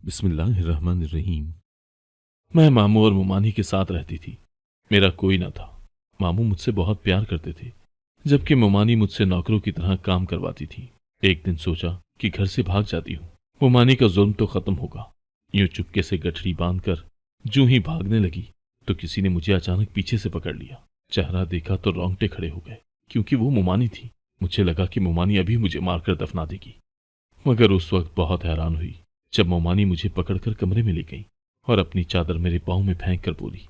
बिस्मिल्लाहिर्रहमानिर्रहीम। मैं मामू और मुमानी के साथ रहती थी। मेरा कोई न था। मामू मुझसे बहुत प्यार करते थे, जबकि मुमानी मुझसे नौकरों की तरह काम करवाती थी। एक दिन सोचा कि घर से भाग जाती हूँ, मुमानी का जुल्म तो खत्म होगा। यूं चुपके से गठरी बांधकर जूं ही भागने लगी तो किसी ने मुझे अचानक पीछे से पकड़ लिया। चेहरा देखा तो रोंगटे खड़े हो गए, क्योंकि वो मुमानी थी। मुझे लगा कि मुमानी अभी मुझे मारकर दफना देगी, मगर उस वक्त बहुत हैरान हुई जब मोमानी मुझे पकड़कर कमरे में ले गई और अपनी चादर मेरे पाँव में फेंक कर बोली,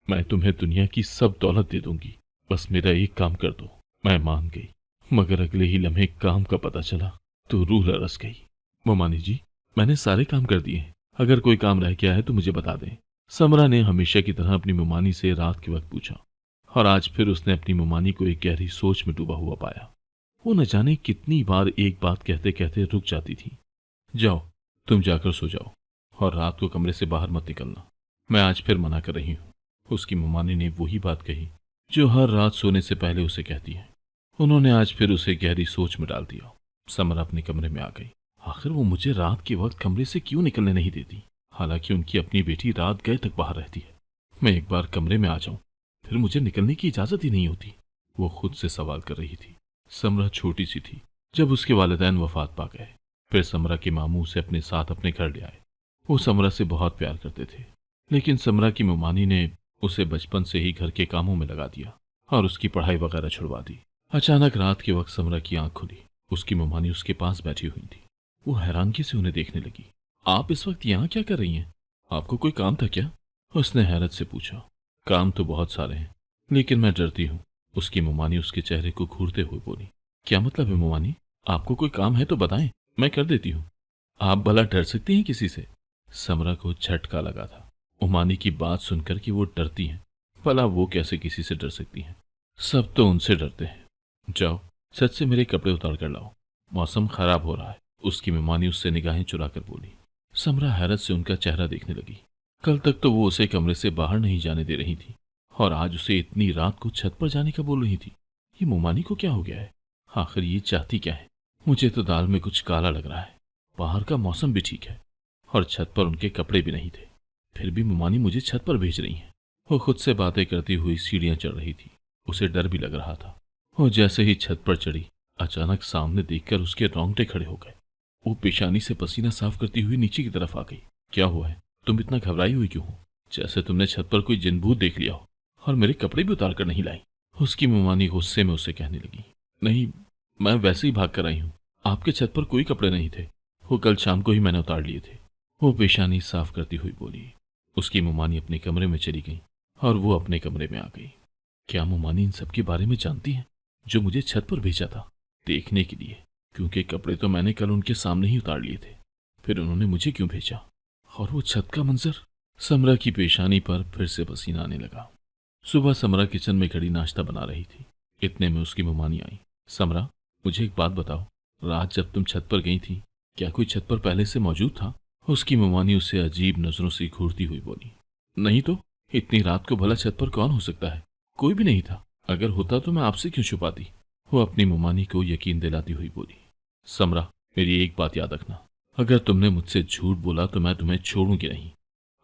मैं तुम्हें दुनिया की सब दौलत दे दूंगी, बस मेरा एक काम कर दो। मैं मान गई, मगर अगले ही लम्हे काम का पता चला तो रूह रस गई। मोमानी जी, मैंने सारे काम कर दिए हैं, अगर कोई काम रह गया है तो मुझे बता दें। समरा ने हमेशा की तरह अपनी मोमानी से रात के वक्त पूछा, और आज फिर उसने अपनी मोमानी को एक गहरी सोच में डूबा हुआ पाया। वो न जाने कितनी बार एक बात कहते कहते रुक जाती थी। जाओ, तुम जाकर सो जाओ और रात को कमरे से बाहर मत निकलना। मैं आज फिर मना कर रही हूँ। उसकी मुमानी ने वही बात कही जो हर रात सोने से पहले उसे कहती है। उन्होंने आज फिर उसे गहरी सोच में डाल दिया। समरा अपने कमरे में आ गई। आखिर वो मुझे रात के वक्त कमरे से क्यों निकलने नहीं देती, हालांकि उनकी अपनी बेटी रात गए तक बाहर रहती है। मैं एक बार कमरे में आ जाऊं, फिर मुझे निकलने की इजाजत ही नहीं होती। वो खुद से सवाल कर रही थी। समरा छोटी सी थी जब उसके वालिदैन वफात पा गए। फिर समरा के मामू उसे अपने साथ अपने घर ले आए। वो समरा से बहुत प्यार करते थे, लेकिन समरा की मुमानी ने उसे बचपन से ही घर के कामों में लगा दिया और उसकी पढ़ाई वगैरह छुड़वा दी। अचानक रात के वक्त समरा की आंख खुली। उसकी मुमानी उसके पास बैठी हुई थी। वो हैरानगी से उन्हें देखने लगी। आप इस वक्त यहाँ क्या कर रही हैं? आपको कोई काम था क्या? उसने हैरत से पूछा। काम तो बहुत सारे हैं, लेकिन मैं डरती हूँ। उसकी मुमानी उसके चेहरे को घूरते हुए बोली। क्या मतलब है मुमानी? आपको कोई काम है तो बताएं, मैं कर देती हूँ। आप भला डर सकती हैं किसी से? समरा को झटका लगा था मुमानी की बात सुनकर कि वो डरती हैं। भला वो कैसे किसी से डर सकती हैं? सब तो उनसे डरते हैं। जाओ, छत से मेरे कपड़े उतार कर लाओ, मौसम खराब हो रहा है। उसकी मुमानी उससे निगाहें चुरा कर बोली। समरा हैरत से उनका चेहरा देखने लगी। कल तक तो वो उसे कमरे से बाहर नहीं जाने दे रही थी, और आज उसे इतनी रात को छत पर जाने का बोल रही थी। ये मुमानी को क्या हो गया है? आखिर ये चाहती क्या है? मुझे तो दाल में कुछ काला लग रहा है। बाहर का मौसम भी ठीक है और छत पर उनके कपड़े भी नहीं थे, फिर भी मुमानी मुझे छत पर भेज रही है। वो खुद से बातें करती हुई सीढ़ियां चढ़ रही थी। उसे डर भी लग रहा था। वो जैसे ही छत पर चढ़ी, अचानक सामने देखकर उसके रोंगटे खड़े हो गए। वो पेशानी से पसीना साफ करती हुई नीचे की तरफ आ गई। क्या हुआ है? तुम इतना घबराई हुई क्यों हो? जैसे तुमने छत पर कोई जिनभूत देख लिया हो और मेरे कपड़े भी उतार कर नहीं लाई। उसकी मुमानी गुस्से में उसे कहने लगी। नहीं, मैं वैसे ही भाग कर आई हूँ। आपके छत पर कोई कपड़े नहीं थे, वो कल शाम को ही मैंने उतार लिए थे। वो पेशानी साफ करती हुई बोली। उसकी मुमानी अपने कमरे में चली गई और वो अपने कमरे में आ गई। क्या मुमानी इन सब के बारे में जानती है जो मुझे छत पर भेजा था देखने के लिए? क्योंकि कपड़े तो मैंने कल उनके सामने ही उतार लिए थे, फिर उन्होंने मुझे क्यों भेजा? और वो छत का मंजर? समरा की पेशानी पर फिर से पसीना आने लगा। सुबह समरा किचन में खड़ी नाश्ता बना रही थी। इतने में उसकी मुमानी आई। समरा, मुझे एक बात बताओ, रात जब तुम छत पर गई थी, क्या कोई छत पर पहले से मौजूद था? उसकी मुमानी उसे अजीब नजरों से घूरती हुई बोली। नहीं तो, इतनी रात को भला छत पर कौन हो सकता है? कोई भी नहीं था। अगर होता तो मैं आपसे क्यों छुपाती? वो अपनी मुमानी को यकीन दिलाती हुई बोली। समरा, मेरी एक बात याद रखना, अगर तुमने मुझसे झूठ बोला तो मैं तुम्हें छोड़ूंगी नहीं।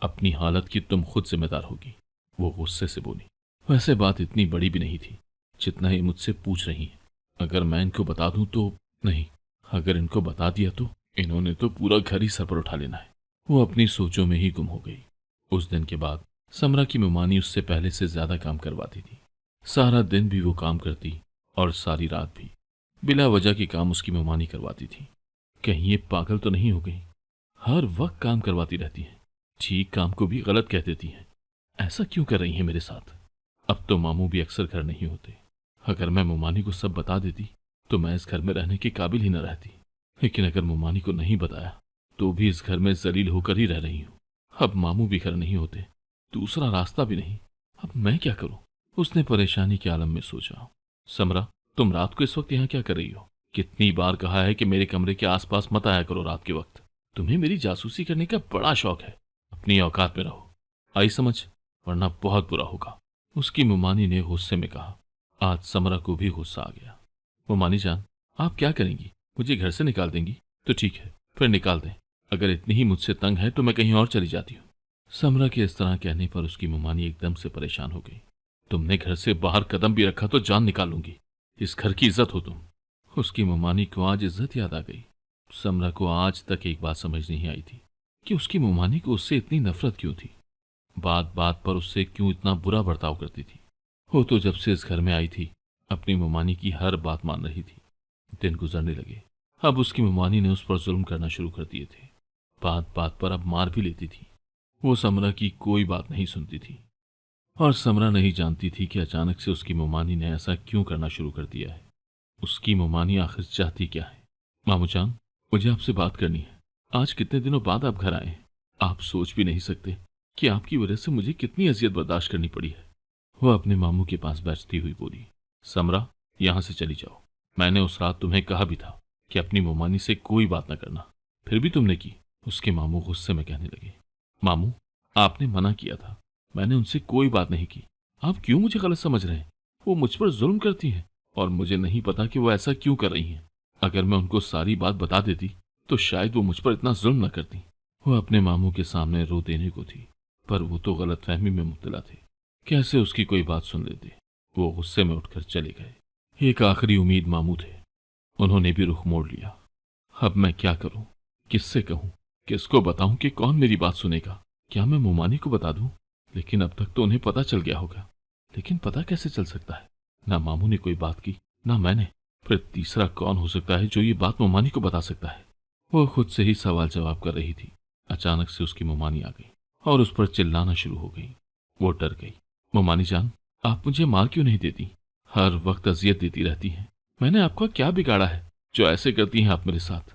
अपनी हालत की तुम खुद जिम्मेदार होगी। वो गुस्से से बोली। वैसे बात इतनी बड़ी भी नहीं थी जितना ये मुझसे पूछ रही है। अगर मैं इनको बता दूं तो? नहीं, अगर इनको बता दिया तो इन्होंने तो पूरा घर ही सर पर उठा लेना है। वो अपनी सोचों में ही गुम हो गई। उस दिन के बाद समरा की मुमानी उससे पहले से ज्यादा काम करवाती थी। सारा दिन भी वो काम करती और सारी रात भी। बिला वजह के काम उसकी मुमानी करवाती थी। कहीं ये पागल तो नहीं हो गई? हर वक्त काम करवाती रहती है, ठीक काम को भी गलत कह देती है। ऐसा क्यों कर रही है मेरे साथ? अब तो मामू भी अक्सर घर नहीं होते। अगर मैं मुमानी को सब बता देती तो मैं इस घर में रहने के काबिल ही न रहती। लेकिन अगर मुमानी को नहीं बताया तो भी इस घर में जलील होकर ही रह रही हूँ। अब मामू भी घर नहीं होते, दूसरा रास्ता भी नहीं। अब मैं क्या करूं? उसने परेशानी के आलम में सोचा। समरा, तुम रात को इस वक्त यहाँ क्या कर रही हो? कितनी बार कहा है कि मेरे कमरे के आसपास मत आया करो रात के वक्त। तुम्हें मेरी जासूसी करने का बड़ा शौक है। अपनी औकात में रहो, आई समझ, वरना बहुत बुरा होगा। उसकी मुमानी ने गुस्से में कहा। आज समरा को भी गुस्सा आ गया। मुमानी जान, आप क्या करेंगी? मुझे घर से निकाल देंगी तो ठीक है, फिर निकाल दें। अगर इतनी ही मुझसे तंग है तो मैं कहीं और चली जाती हूँ। समरा के इस तरह कहने पर उसकी मुमानी एकदम से परेशान हो गई। तुमने घर से बाहर कदम भी रखा तो जान निकालूंगी। इस घर की इज्जत हो तुम। उसकी मुमानी को आज इज्जत याद आ गई। समरा को आज तक एक बात समझ नहीं आई थी कि उसकी मुमानी को उससे इतनी नफरत क्यों थी। बात बात पर उससे क्यों इतना बुरा बर्ताव करती थी। वो तो जब से इस घर में आई थी अपनी मुमानी की हर बात मान रही थी। दिन गुजरने लगे। अब उसकी मुमानी ने उस पर जुल्म करना शुरू कर दिए थे। बात बात पर अब मार भी लेती थी। वो समरा की कोई बात नहीं सुनती थी और समरा नहीं जानती थी कि अचानक से उसकी मुमानी ने ऐसा क्यों करना शुरू कर दिया है। उसकी मुमानी आखिर चाहती क्या है। मामू जान, मुझे आपसे बात करनी है। आज कितने दिनों बाद आप घर आए हैं। आप सोच भी नहीं सकते कि आपकी वजह से मुझे कितनी अजियत बर्दाश्त करनी पड़ी है। वह अपने मामू के पास बैठती हुई बोली, समरा, यहां से चली जाओ। मैंने उस रात तुम्हें कहा भी था कि अपनी मुमानी से कोई बात न करना, फिर भी तुमने की। उसके मामू गुस्से में कहने लगे, मामू, आपने मना किया था, मैंने उनसे कोई बात नहीं की। आप क्यों मुझे गलत समझ रहे हैं। वो मुझ पर जुल्म करती हैं और मुझे नहीं पता कि वो ऐसा क्यों कर रही हैं। अगर मैं उनको सारी बात बता देती तो शायद वो मुझ पर इतना जुल्म न करती। वो अपने मामू के सामने रो देने को थी, पर वो तो गलतफहमी में मुब्तला थे। कैसे उसकी कोई बात सुन लेते। वो गुस्से में उठकर चले गए। एक आखिरी उम्मीद मामू थे, उन्होंने भी रुख मोड़ लिया। अब मैं क्या करूं, किससे कहूं, किसको बताऊं कि कौन मेरी बात सुनेगा। क्या मैं मुमानी को बता दूं? लेकिन अब तक तो उन्हें पता चल गया होगा। लेकिन पता कैसे चल सकता है? ना मामू ने कोई बात की, ना मैंने। फिर तीसरा कौन हो सकता है जो ये बात मुमानी को बता सकता है? वो खुद से ही सवाल जवाब कर रही थी। अचानक से उसकी मुमानी आ गई और उस पर चिल्लाना शुरू हो गई। वो डर गई। मुमानी जान, आप मुझे मार क्यों नहीं देती? हर वक्त अजियत देती रहती हैं। मैंने आपका क्या बिगाड़ा है जो ऐसे करती हैं आप मेरे साथ?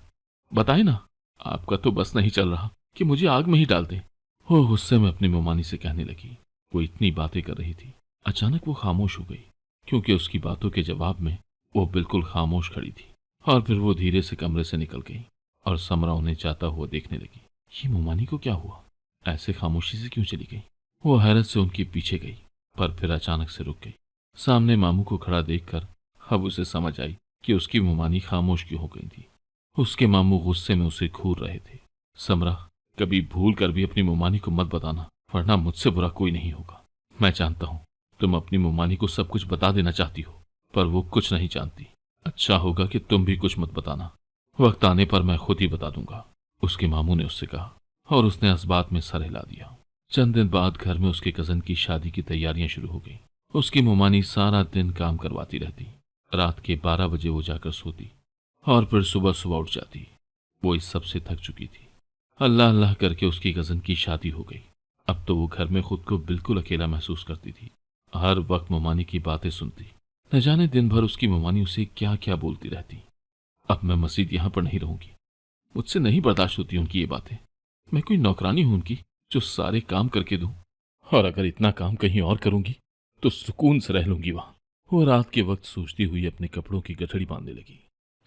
बताए ना। आपका तो बस नहीं चल रहा कि मुझे आग में ही डाल दें। वो गुस्से में अपनी मुमानी से कहने लगी। वो इतनी बातें कर रही थी, अचानक वो खामोश हो गई, क्योंकि उसकी बातों के जवाब में वो बिल्कुल खामोश खड़ी थी। और फिर वो धीरे से कमरे से निकल गई और समरा उन्हें जाता हुआ देखने लगी। ये मुमानी को क्या हुआ? ऐसे खामोशी से क्यों चली गई? वो हैरत से उनके पीछे गई, पर फिर अचानक से रुक गई। सामने मामू को खड़ा देखकर अब उसे समझ आई कि उसकी मुमानी खामोश क्यों हो गई थी। उसके मामू गुस्से में उसे घूर रहे थे। समरा, कभी भूल कर भी अपनी मुमानी को मत बताना, वरना मुझसे बुरा कोई नहीं होगा। मैं जानता हूं तुम अपनी मुमानी को सब कुछ बता देना चाहती हो, पर वो कुछ नहीं जानती। अच्छा होगा कि तुम भी कुछ मत बताना। वक्त आने पर मैं खुद ही बता दूंगा, उसके मामू ने उससे कहा, और उसने इस बात में सर हिला दिया। चंद दिन बाद घर में उसके कजन की शादी की तैयारियां शुरू हो गई। उसकी मुमानी सारा दिन काम करवाती रहती। रात के 12 बजे वो जाकर सोती और फिर सुबह सुबह उठ जाती। वो इस सब से थक चुकी थी। अल्लाह अल्लाह करके उसकी कजन की शादी हो गई। अब तो वो घर में खुद को बिल्कुल अकेला महसूस करती थी। हर वक्त मुमानी की बातें सुनती। न जाने दिन भर उसकी मुमानी उसे क्या क्या बोलती रहती। अब मैं मजीद यहां पर नहीं रहूंगी। मुझसे नहीं बर्दाश्त होती उनकी ये बातें। मैं कोई नौकरानी हूं उनकी जो सारे काम करके दूं? और अगर इतना काम कहीं और करूंगी तो सुकून से रह लूंगी वहां। वो रात के वक्त सोचती हुई अपने कपड़ों की गठड़ी बांधने लगी।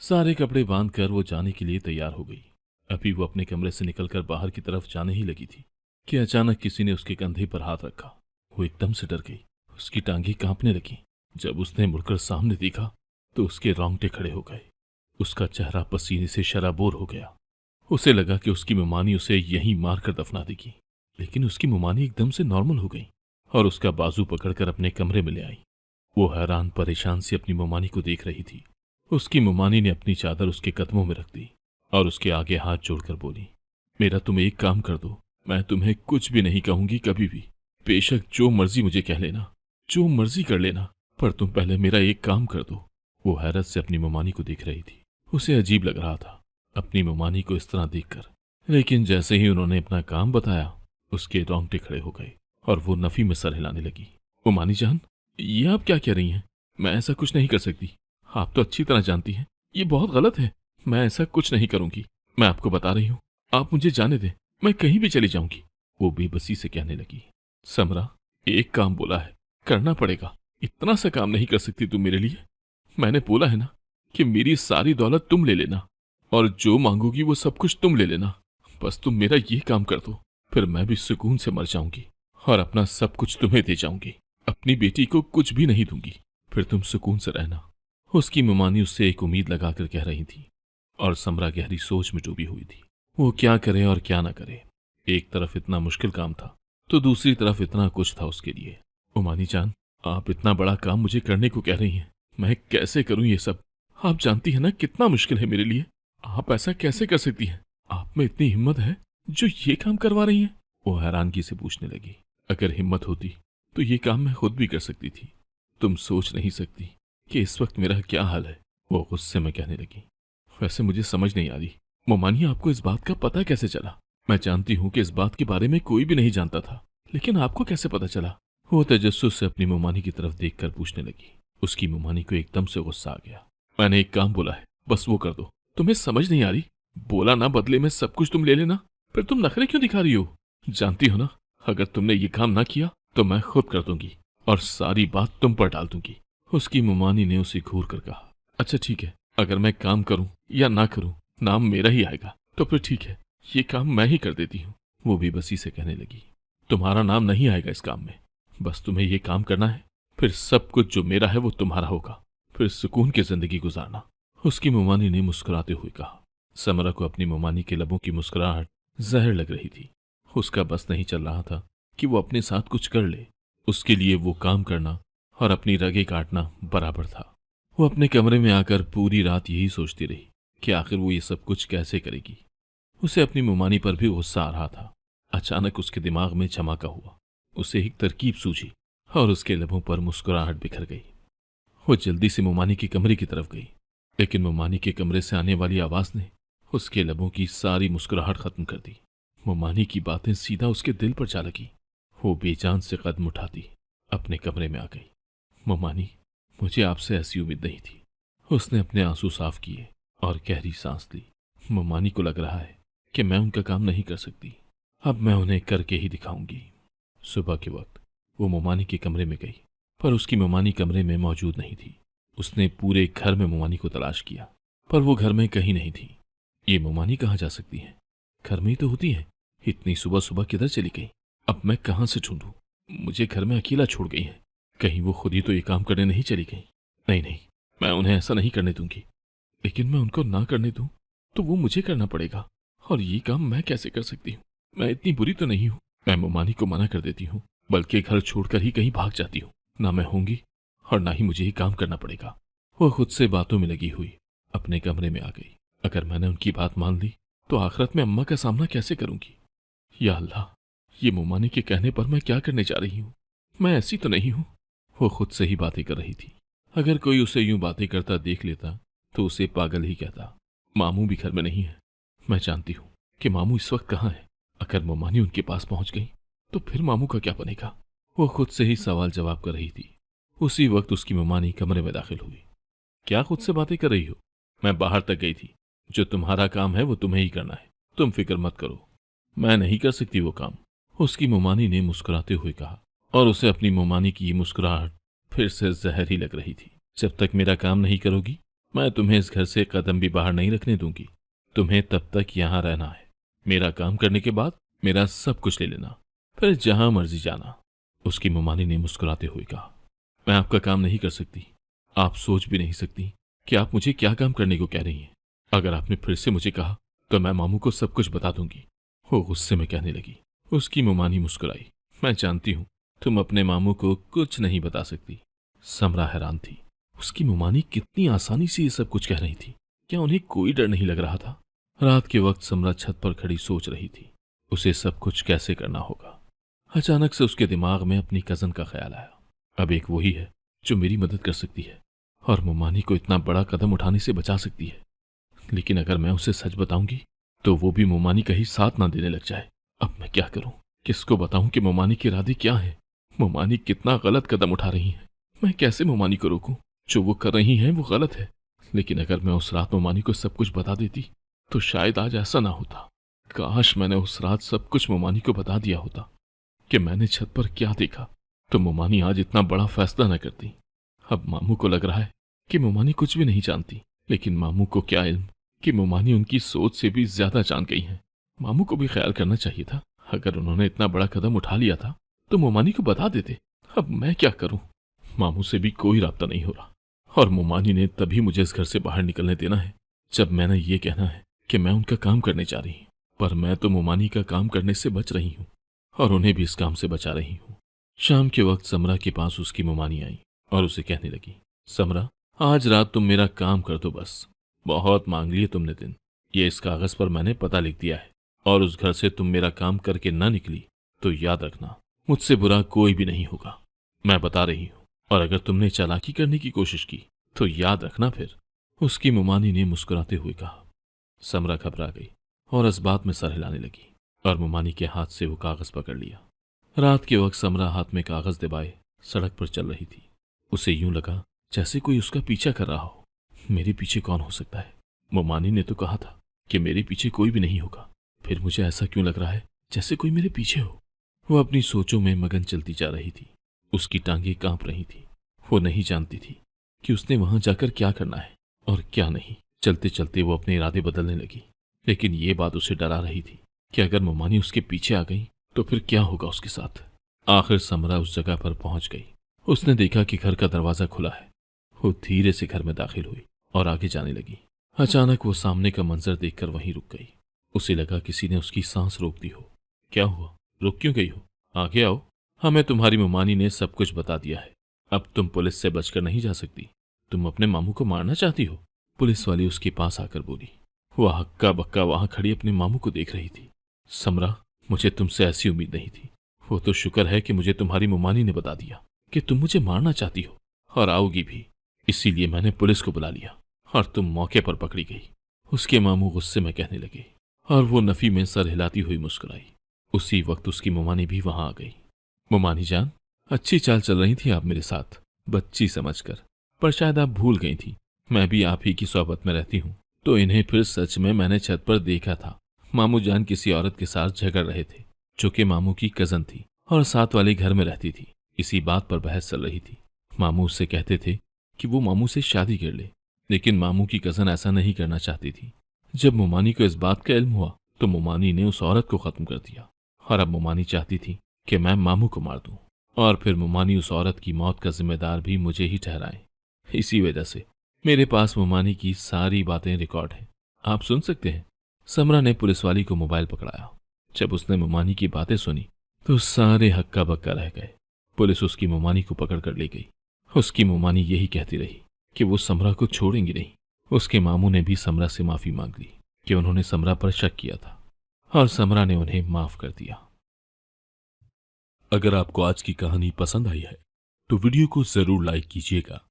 सारे कपड़े बांधकर वो जाने के लिए तैयार हो गई। अभी वो अपने कमरे से निकलकर बाहर की तरफ जाने ही लगी थी कि अचानक किसी ने उसके कंधे पर हाथ रखा। वो एकदम से डर गई। उसकी टांगें कांपने लगी। जब उसने मुड़कर सामने देखा तो उसके रोंगटे खड़े हो गए। उसका चेहरा पसीने से शराबोर हो गया। उसे लगा कि उसकी मुमानी उसे यहीं मारकर दफना देगी, लेकिन उसकी मुमानी एकदम से नॉर्मल हो गई और उसका बाजू पकड़कर अपने कमरे में ले आई। वो हैरान परेशान से अपनी मुमानी को देख रही थी। उसकी मुमानी ने अपनी चादर उसके कदमों में रख दी और उसके आगे हाथ जोड़कर बोली, मेरा तुम एक काम कर दो, मैं तुम्हें कुछ भी नहीं कहूंगी कभी भी। बेशक जो मर्जी मुझे कह लेना, जो मर्जी कर लेना, पर तुम पहले मेरा एक काम कर दो। वो हैरत से अपनी मुमानी को देख रही थी। उसे अजीब लग रहा था अपनी मुमानी को इस तरह देखकर, लेकिन जैसे ही उन्होंने अपना काम बताया उसके रोंगटे खड़े हो गए और वो नफी में सर हिलाने लगी। मुमानी जान, ये आप क्या कह रही हैं? मैं ऐसा कुछ नहीं कर सकती। आप तो अच्छी तरह जानती हैं ये बहुत गलत है। मैं ऐसा कुछ नहीं करूंगी। मैं आपको बता रही हूँ, आप मुझे जाने दें, मैं कहीं भी चली जाऊंगी। वो बेबसी से कहने लगी, समरा, एक काम बोला है, करना पड़ेगा। इतना सा काम नहीं कर सकती तुम मेरे लिए? मैंने बोला है ना कि मेरी सारी दौलत तुम ले लेना और जो मांगोगी वो सब कुछ तुम ले लेना। बस तुम मेरा ये काम कर दो, फिर मैं भी सुकून से मर जाऊंगी और अपना सब कुछ तुम्हें दे जाऊंगी। अपनी बेटी को कुछ भी नहीं दूंगी, फिर तुम सुकून से रहना। उसकी मुमानी उससे एक उम्मीद लगाकर कह रही थी और समरा गहरी सोच में डूबी हुई थी। वो क्या करे और क्या ना करे। एक तरफ इतना मुश्किल काम था तो दूसरी तरफ इतना कुछ था उसके लिए। उमानी जान, आप इतना बड़ा काम मुझे करने को कह रही हैं, मैं कैसे करूं ये सब? आप जानती हैं ना कितना मुश्किल है मेरे लिए। आप ऐसा कैसे कर सकती हैं? आप में इतनी हिम्मत है जो ये काम करवा रही हैं? वो हैरानगी से पूछने लगी। अगर हिम्मत होती तो ये काम मैं खुद भी कर सकती थी। तुम सोच नहीं सकती कि इस वक्त मेरा क्या हाल है। वो गुस्से में कहने लगी। वैसे मुझे समझ नहीं आ रही, मोमानी आपको इस बात का पता कैसे चला? मैं जानती हूँ कि इस बात के बारे में कोई भी नहीं जानता था, लेकिन आपको कैसे पता चला? वो तजस्सुस से अपनी मोमानी की तरफ देखकर पूछने लगी। उसकी मोमानी को एकदम से गुस्सा आ गया। मैंने एक काम बोला है, बस वो कर दो। तुम्हें समझ नहीं आ रही? बोला ना बदले में सब कुछ तुम ले लेना, फिर तुम नखरे क्यों दिखा रही हो? जानती हो ना, अगर तुमने ये काम ना किया तो मैं खुद कर दूंगी और सारी बात तुम पर डाल दूंगी। उसकी मोमानी ने उसे घूर कर कहा। अच्छा ठीक है, अगर मैं काम करूं या ना करूं नाम मेरा ही आएगा, तो फिर ठीक है, ये काम मैं ही कर देती हूँ। वो बेबसी से कहने लगी। तुम्हारा नाम नहीं आएगा इस काम में, बस तुम्हें ये काम करना है, फिर सब कुछ जो मेरा है वो तुम्हारा होगा, फिर सुकून की जिंदगी गुजारना। उसकी मोमानी ने मुस्कुराते हुए कहा। समरा को अपनी मोमानी के लबों की मुस्कुराहट जहर लग रही थी। उसका बस नहीं चल रहा था कि वो अपने साथ कुछ कर ले। उसके लिए वो काम करना और अपनी रगें काटना बराबर था। वो अपने कमरे में आकर पूरी रात यही सोचती रही कि आखिर वो ये सब कुछ कैसे करेगी। उसे अपनी मोमानी पर भी गुस्सा आ रहा था। अचानक उसके दिमाग में चमका हुआ। उसे एक तरकीब सूझी और उसके लबों पर मुस्कुराहट बिखर गई। वो जल्दी से मोमानी के कमरे की तरफ गई, लेकिन मोमानी के कमरे से आने वाली आवाज ने उसके लबों की सारी मुस्कुराहट खत्म कर दी। मोमानी की बातें सीधा उसके दिल पर जा लगी। वो बेजान से कदम उठाती अपने कमरे में आ गई। मोमानी, मुझे आपसे ऐसी उम्मीद नहीं थी। उसने अपने आंसू साफ किए और गहरी सांस ली। मोमानी को लग रहा है कि मैं उनका काम नहीं कर सकती, अब मैं उन्हें करके ही दिखाऊंगी। सुबह के वक्त वो मोमानी के कमरे में गई, पर उसकी मोमानी कमरे में मौजूद नहीं थी। उसने पूरे घर में मोमानी को तलाश किया, पर वो घर में कहीं नहीं थी। ये मोमानी कहाँ जा सकती है? घर में ही तो होती है। इतनी सुबह सुबह किधर चली गई? अब मैं कहाँ से ढूंढूं? मुझे घर में अकेला छोड़ गई है। कहीं वो खुद ही तो ये काम करने नहीं चली गई? नहीं नहीं, मैं उन्हें ऐसा नहीं करने दूंगी। लेकिन मैं उनको ना करने दूं तो वो मुझे करना पड़ेगा, और ये काम मैं कैसे कर सकती हूँ? मैं इतनी बुरी तो नहीं हूँ। मैं मोमानी को मना कर देती हूँ, बल्कि घर छोड़कर ही कहीं भाग जाती हूँ। ना मैं होंगी और ना ही मुझे ये काम करना पड़ेगा। वो खुद से बातों में लगी हुई अपने कमरे में आ गई। अगर मैंने उनकी बात मान ली तो आखिरत में अम्मा का सामना कैसे करूंगी? या अल्लाह, ये मोमानी के कहने पर मैं क्या करने जा रही हूँ? मैं ऐसी तो नहीं हूँ। वो खुद से ही बातें कर रही थी। अगर कोई उसे यूं बातें करता देख लेता तो उसे पागल ही कहता। मामू भी घर में नहीं है। मैं जानती हूँ कि मामू इस वक्त कहाँ है। अगर मोमानी उनके पास पहुंच गई तो फिर मामू का क्या बनेगा? वो खुद से ही सवाल जवाब कर रही थी। उसी वक्त उसकी मोमानी कमरे में दाखिल हुई। क्या खुद से बातें कर रही हो? मैं बाहर तक गई थी। जो तुम्हारा काम है वो तुम्हें ही करना है, तुम फिक्र मत करो। मैं नहीं कर सकती वो काम, उसकी मोमानी ने मुस्कुराते हुए कहा। और उसे अपनी मोमानी की ये मुस्कुराहट फिर से जहर ही लग रही थी। जब तक मेरा काम नहीं करोगी मैं तुम्हें इस घर से कदम भी बाहर नहीं रखने दूंगी। तुम्हें तब तक यहाँ रहना है। मेरा काम करने के बाद मेरा सब कुछ ले लेना, फिर जहां मर्जी जाना। उसकी मोमानी ने मुस्कुराते हुए कहा। मैं आपका काम नहीं कर सकती। आप सोच भी नहीं सकती कि आप मुझे क्या काम करने को कह रही हैं। अगर आपने फिर से मुझे कहा तो मैं मामू को सब कुछ बता दूंगी। वो गुस्से में कहने लगी। उसकी मोमानी मुस्कुराई। मैं जानती हूँ तुम अपने मामू को कुछ नहीं बता सकती। समरा हैरान थी। उसकी मोमानी कितनी आसानी से ये सब कुछ कह रही थी। क्या उन्हें कोई डर नहीं लग रहा था? रात के वक्त समरा छत पर खड़ी सोच रही थी उसे सब कुछ कैसे करना होगा। अचानक से उसके दिमाग में अपनी कजन का ख्याल आया। अब एक वही है जो मेरी मदद कर सकती है और मोमानी को इतना बड़ा कदम उठाने से बचा सकती है। लेकिन अगर मैं उसे सच बताऊंगी तो वो भी मोमानी का ही साथ ना देने लग जाए। अब मैं क्या करूं? किसको बताऊं कि मोमानी के इरादे क्या है? मोमानी कितना गलत कदम उठा रही है। मैं कैसे मोमानी को रोकूं? जो वो कर रही है वो गलत है। लेकिन अगर मैं उस रात मोमानी को सब कुछ बता देती तो शायद आज ऐसा ना होता। काश मैंने उस रात सब कुछ मोमानी को बता दिया होता कि मैंने छत पर क्या देखा, तो मोमानी आज इतना बड़ा फैसला न करती। अब मामू को लग रहा है कि मोमानी कुछ भी नहीं जानती, लेकिन मामू को क्या इल्म कि मोमानी उनकी सोच से भी ज्यादा जान गई है। मामू को भी ख्याल करना चाहिए था। अगर उन्होंने इतना बड़ा कदम उठा लिया था तो मोमानी को बता देते। अब मैं क्या करूं? मामू से भी कोई राब्ता नहीं हो रहा, और मोमानी ने तभी मुझे इस घर से बाहर निकलने देना है जब मैंने ये कहना है कि मैं उनका काम करने जा रही हूं। पर मैं तो मोमानी का काम करने से बच रही हूँ और उन्हें भी इस काम से बचा रही हूँ। शाम के वक्त समरा के पास उसकी मोमानी आई और उसे कहने लगी, समरा, आज रात तुम मेरा काम कर दो बस। बहुत मांग लिए तुमने दिन। ये इस कागज पर मैंने पता लिख दिया है और उस घर से तुम मेरा काम करके ना निकली तो याद रखना, मुझसे बुरा कोई भी नहीं होगा। मैं बता रही हूँ, और अगर तुमने चालाकी करने की कोशिश की तो याद रखना फिर। उसकी मोमानी ने मुस्कुराते हुए कहा। समरा घबरा गई और इस बात में सर हिलाने लगी और मोमानी के हाथ से वो कागज पकड़ लिया। रात के वक्त समरा हाथ में कागज दबाए सड़क पर चल रही थी। उसे यूं लगा जैसे कोई उसका पीछा कर रहा हो। मेरे पीछे कौन हो सकता है? मोमानी ने तो कहा था कि मेरे पीछे कोई भी नहीं होगा, फिर मुझे ऐसा क्यों लग रहा है जैसे कोई मेरे पीछे हो? वो अपनी सोचों में मगन चलती जा रही थी। उसकी टांगें कांप रही थी। वो नहीं जानती थी कि उसने वहां जाकर क्या करना है और क्या नहीं। चलते चलते वो अपने इरादे बदलने लगी, लेकिन ये बात उसे डरा रही थी कि अगर मोमानी उसके पीछे आ गई तो फिर क्या होगा उसके साथ। आखिर समरा उस जगह पर पहुंच गई। उसने देखा कि घर का दरवाजा खुला है। वो धीरे से घर में दाखिल हुई और आगे जाने लगी। अचानक वो सामने का मंजर देखकर वहीं रुक गई। उसे लगा किसी ने उसकी सांस रोक दी हो। क्या हुआ? रुक क्यों गई हो? आगे आओ, हमें तुम्हारी मोमानी ने सब कुछ बता दिया है। अब तुम पुलिस से बचकर नहीं जा सकती। तुम अपने मामू को मारना चाहती हो? पुलिस वाली उसके पास आकर बोली। वह हक्का बक्का वहां खड़ी अपने मामू को देख रही थी। समरा, मुझे तुमसे ऐसी उम्मीद नहीं थी। वो तो शुक्र है कि मुझे तुम्हारी मोमानी ने बता दिया कि तुम मुझे मारना चाहती हो और आओगी भी, इसीलिए मैंने पुलिस को बुला लिया और तुम मौके पर पकड़ी गई। उसके मामू गुस्से में कहने लगे और वो नफी में सर हिलाती हुई मुस्कुराई। उसी वक्त उसकी मोमानी भी वहां आ गई। मोमानी जान, अच्छी चाल चल रही थी आप मेरे साथ, बच्ची समझकर, पर शायद आप भूल गई थी मैं भी आप ही की सोहबत में रहती हूँ। तो इन्हें फिर सच में मैंने छत पर देखा था। मामू जान किसी औरत के साथ झगड़ रहे थे जो कि मामू की कजन थी और साथ वाले घर में रहती थी। इसी बात पर बहस चल रही थी। मामू उससे कहते थे कि वो मामू से शादी कर ले, लेकिन मामू की कजन ऐसा नहीं करना चाहती थी। जब मोमानी को इस बात का इल्म हुआ तो मोमानी ने उस औरत को खत्म कर दिया और अब मोमानी चाहती थी कि मैं मामू को मार दूं और फिर मोमानी उस औरत की मौत का जिम्मेदार भी मुझे ही ठहराए। इसी वजह से मेरे पास मोमानी की सारी बातें रिकॉर्ड हैं, आप सुन सकते हैं। समरा ने पुलिस वाली को मोबाइल पकड़ाया। जब उसने मोमानी की बातें सुनी तो सारे हक्का बक्का रह गए। पुलिस उसकी मोमानी को पकड़ कर ले गई। उसकी मोमानी यही कहती रही कि वो समरा को छोड़ेंगी नहीं। उसके मामू ने भी समरा से माफी मांग ली कि उन्होंने समरा पर शक किया था और समरा ने उन्हें माफ कर दिया। अगर आपको आज की कहानी पसंद आई है तो वीडियो को जरूर लाइक कीजिएगा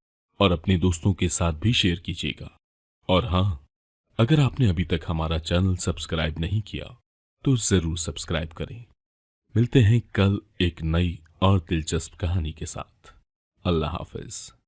और अपने दोस्तों के साथ भी शेयर कीजिएगा। और हाँ, अगर आपने अभी तक हमारा चैनल सब्सक्राइब नहीं किया तो जरूर सब्सक्राइब करें। मिलते हैं कल एक नई और दिलचस्प कहानी के साथ। अल्लाह हाफिज।